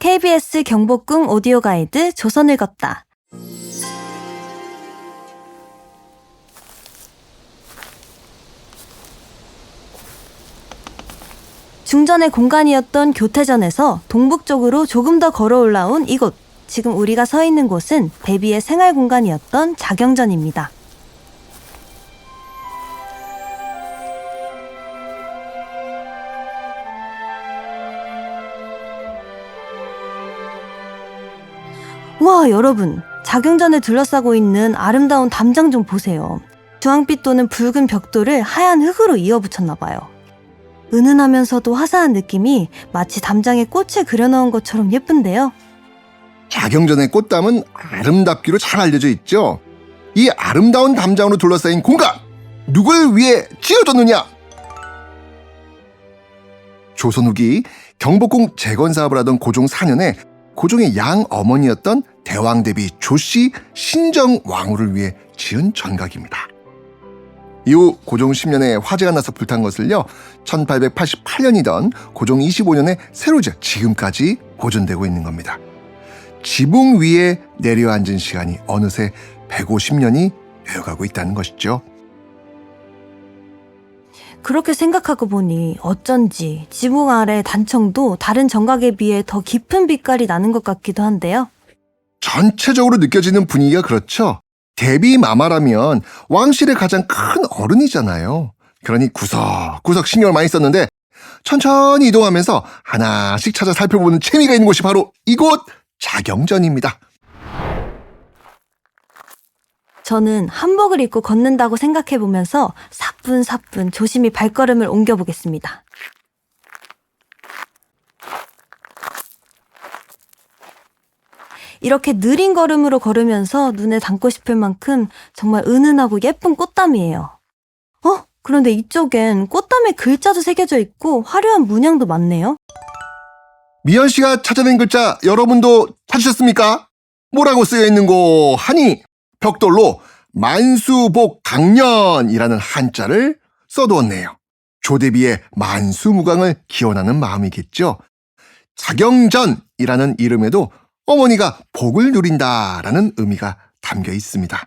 KBS 경복궁 오디오 가이드 조선을 걷다. 중전의 공간이었던 교태전에서 동북쪽으로 조금 더 걸어 올라온 이곳. 지금 우리가 서 있는 곳은 대비의 생활 공간이었던 자경전입니다. 와, 여러분, 자경전을 둘러싸고 있는 아름다운 담장 좀 보세요. 주황빛 또는 붉은 벽돌을 하얀 흙으로 이어붙였나봐요. 은은하면서도 화사한 느낌이 마치 담장에 꽃을 그려넣은 것처럼 예쁜데요. 자경전의 꽃담은 아름답기로 잘 알려져 있죠. 이 아름다운 담장으로 둘러싸인 공간, 누굴 위해 지어졌느냐? 조선 후기 경복궁 재건 사업을 하던 고종 4년에 고종의 양어머니였던 대왕대비 조씨 신정왕후를 위해 지은 전각입니다. 이후 고종 10년에 화재가 나서 불탄 것을요, 1888년이던 고종 25년에 새로 지어 지금까지 보존되고 있는 겁니다. 지붕 위에 내려앉은 시간이 어느새 150년이 되어가고 있다는 것이죠. 그렇게 생각하고 보니 어쩐지 지붕 아래 단청도 다른 정각에 비해 더 깊은 빛깔이 나는 것 같기도 한데요. 전체적으로 느껴지는 분위기가 그렇죠. 대비 마마라면 왕실의 가장 큰 어른이잖아요. 그러니 구석구석 신경을 많이 썼는데 천천히 이동하면서 하나씩 찾아 살펴보는 재미가 있는 곳이 바로 이곳 자경전입니다. 저는 한복을 입고 걷는다고 생각해보면서 사뿐사뿐 조심히 발걸음을 옮겨보겠습니다. 이렇게 느린 걸음으로 걸으면서 눈에 담고 싶을 만큼 정말 은은하고 예쁜 꽃담이에요. 그런데 이쪽엔 꽃담에 글자도 새겨져 있고 화려한 문양도 많네요. 미연 씨가 찾아낸 글자 여러분도 찾으셨습니까? 뭐라고 쓰여 있는고 하니 벽돌로 만수복강년이라는 한자를 써두었네요. 조대비의 만수무강을 기원하는 마음이겠죠. 자경전이라는 이름에도 어머니가 복을 누린다라는 의미가 담겨 있습니다.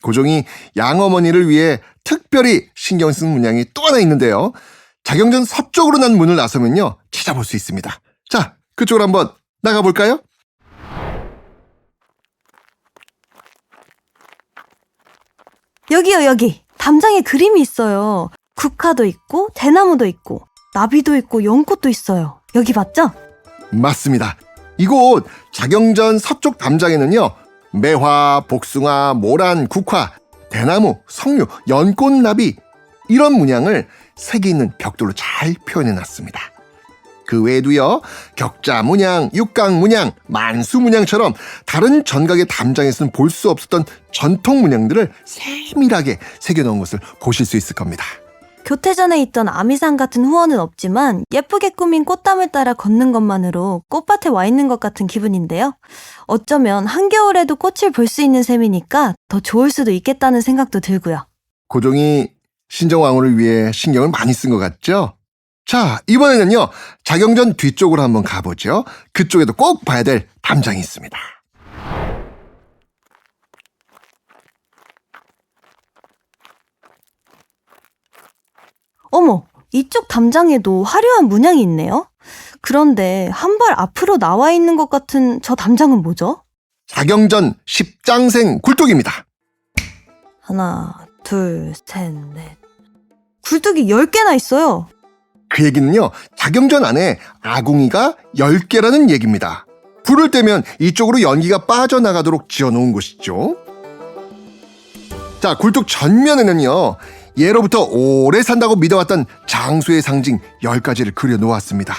고종이 양어머니를 위해 특별히 신경 쓴 문양이 또 하나 있는데요. 자경전 서쪽으로 난 문을 나서면요, 찾아볼 수 있습니다. 자, 그쪽으로 한번 나가볼까요? 여기요, 여기. 담장에 그림이 있어요. 국화도 있고 대나무도 있고 나비도 있고 연꽃도 있어요. 여기 맞죠? 맞습니다. 이곳 자경전 서쪽 담장에는요, 매화, 복숭아, 모란, 국화, 대나무, 석류, 연꽃, 나비 이런 문양을 색이 있는 벽돌로 잘 표현해놨습니다. 그 외에도요, 격자 문양, 육강 문양, 만수 문양처럼 다른 전각의 담장에서는 볼 수 없었던 전통 문양들을 세밀하게 새겨놓은 것을 보실 수 있을 겁니다. 교태전에 있던 아미산 같은 후원은 없지만 예쁘게 꾸민 꽃담을 따라 걷는 것만으로 꽃밭에 와 있는 것 같은 기분인데요. 어쩌면 한겨울에도 꽃을 볼 수 있는 셈이니까 더 좋을 수도 있겠다는 생각도 들고요. 고종이 신정왕후를 위해 신경을 많이 쓴 것 같죠? 자, 이번에는요, 자경전 뒤쪽으로 한번 가보죠. 그쪽에도 꼭 봐야 될 담장이 있습니다. 어머, 이쪽 담장에도 화려한 문양이 있네요. 그런데 한 발 앞으로 나와 있는 것 같은 저 담장은 뭐죠? 자경전 십장생 굴뚝입니다. 하나, 둘, 셋, 넷. 굴뚝이 10개나 있어요. 그 얘기는요, 자경전 안에 아궁이가 10개라는 얘기입니다. 불을 떼면 이쪽으로 연기가 빠져나가도록 지어놓은 곳이죠. 자, 굴뚝 전면에는요, 예로부터 오래 산다고 믿어왔던 장수의 상징 10가지를 그려놓았습니다.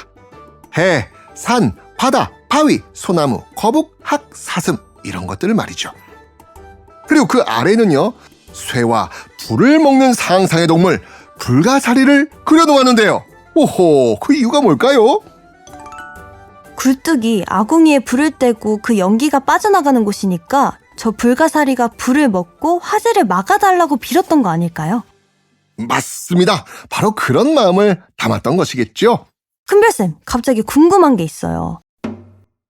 해, 산, 바다, 바위, 소나무, 거북, 학, 사슴 이런 것들을 말이죠. 그리고 그 아래는요, 쇠와 불을 먹는 상상의 동물 불가사리를 그려놓았는데요. 오호, 그 이유가 뭘까요? 굴뚝이 아궁이에 불을 떼고 그 연기가 빠져나가는 곳이니까 저 불가사리가 불을 먹고 화재를 막아달라고 빌었던 거 아닐까요? 맞습니다. 바로 그런 마음을 담았던 것이겠죠. 큰별쌤, 갑자기 궁금한 게 있어요.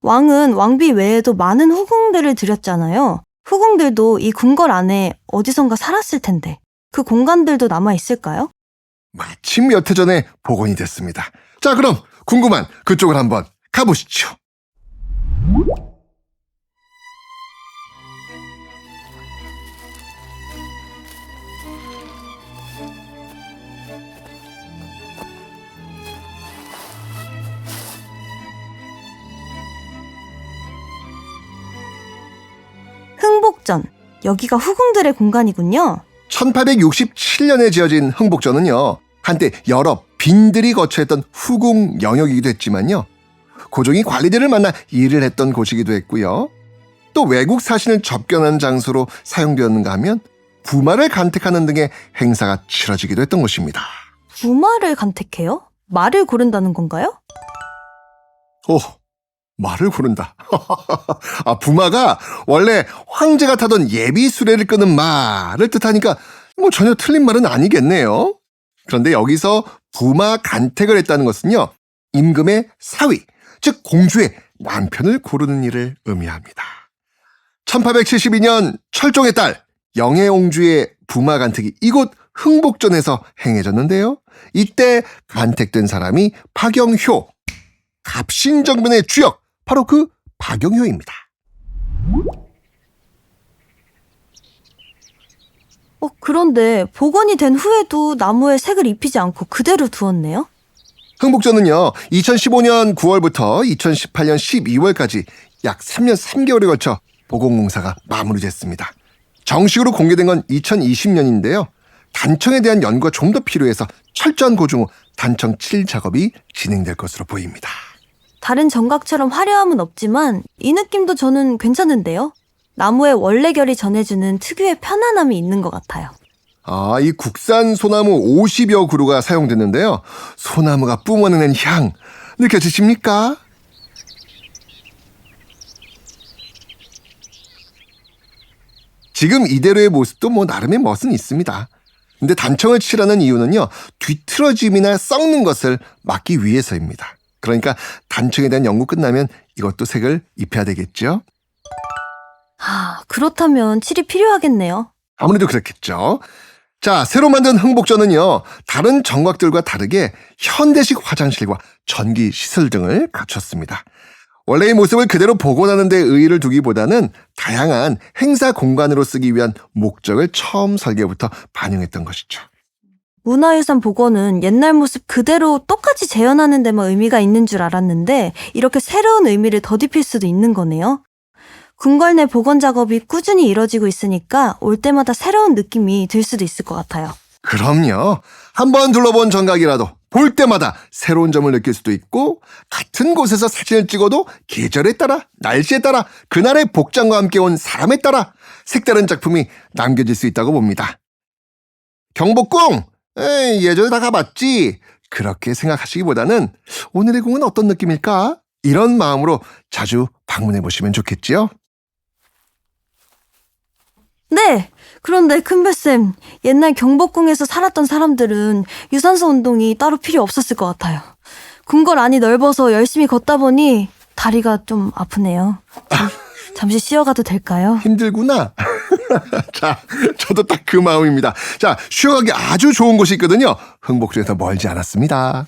왕은 왕비 외에도 많은 후궁들을 들였잖아요. 후궁들도 이 궁궐 안에 어디선가 살았을 텐데 그 공간들도 남아있을까요? 마침 몇 해 전에 복원이 됐습니다. 자, 그럼 궁금한 그쪽을 한번 가보시죠. 흥복전, 여기가 후궁들의 공간이군요. 1867년에 지어진 흥복전은요, 한때 여러 빈들이 거처했던 후궁 영역이기도 했지만요, 고종이 관리들을 만나 일을 했던 곳이기도 했고요. 또 외국 사신을 접견하는 장소로 사용되었는가 하면 부마를 간택하는 등의 행사가 치러지기도 했던 곳입니다. 부마를 간택해요? 말을 고른다는 건가요? 오, 말을 고른다. 부마가 원래 황제가 타던 예비 수레를 끄는 말을 뜻하니까 뭐 전혀 틀린 말은 아니겠네요. 그런데 여기서 부마 간택을 했다는 것은요, 임금의 사위, 즉 공주의 남편을 고르는 일을 의미합니다. 1872년 철종의 딸 영예옹주의 부마 간택이 이곳 흥복전에서 행해졌는데요. 이때 간택된 사람이 박영효, 갑신정변의 주역, 바로 그 박영효입니다. 그런데 복원이 된 후에도 나무에 색을 입히지 않고 그대로 두었네요? 흥복전은요, 2015년 9월부터 2018년 12월까지 약 3년 3개월에 걸쳐 복원공사가 마무리됐습니다. 정식으로 공개된 건 2020년인데요. 단청에 대한 연구가 좀 더 필요해서 철저한 고증 후 단청 7 작업이 진행될 것으로 보입니다. 다른 정각처럼 화려함은 없지만 이 느낌도 저는 괜찮은데요? 나무의 원래 결이 전해주는 특유의 편안함이 있는 것 같아요. 이 국산 소나무 50여 그루가 사용됐는데요. 소나무가 뿜어내는 향 느껴지십니까? 지금 이대로의 모습도 뭐 나름의 멋은 있습니다. 근데 단청을 칠하는 이유는요, 뒤틀어짐이나 썩는 것을 막기 위해서입니다. 그러니까 단청에 대한 연구 끝나면 이것도 색을 입혀야 되겠죠? 그렇다면 칠이 필요하겠네요. 아무래도 그렇겠죠. 자, 새로 만든 흥복전은요, 다른 정각들과 다르게 현대식 화장실과 전기 시설 등을 갖췄습니다. 원래의 모습을 그대로 복원하는 데 의의를 두기보다는 다양한 행사 공간으로 쓰기 위한 목적을 처음 설계부터 반영했던 것이죠. 문화유산 복원은 옛날 모습 그대로 똑같이 재현하는 데만 의미가 있는 줄 알았는데 이렇게 새로운 의미를 덧입힐 수도 있는 거네요. 궁궐 내 복원 작업이 꾸준히 이뤄지고 있으니까 올 때마다 새로운 느낌이 들 수도 있을 것 같아요. 그럼요. 한번 둘러본 정각이라도 볼 때마다 새로운 점을 느낄 수도 있고, 같은 곳에서 사진을 찍어도 계절에 따라, 날씨에 따라, 그날의 복장과 함께 온 사람에 따라 색다른 작품이 남겨질 수 있다고 봅니다. 경복궁! 예전에 다 가봤지. 그렇게 생각하시기보다는 오늘의 궁은 어떤 느낌일까? 이런 마음으로 자주 방문해 보시면 좋겠지요? 네! 그런데 큰별쌤, 옛날 경복궁에서 살았던 사람들은 유산소 운동이 따로 필요 없었을 것 같아요. 궁궐 안이 넓어서 열심히 걷다 보니 다리가 좀 아프네요. 잠시 쉬어가도 될까요? 힘들구나. 자, 저도 딱 그 마음입니다. 자, 쉬어가기 아주 좋은 곳이 있거든요. 흥복주에서 멀지 않았습니다.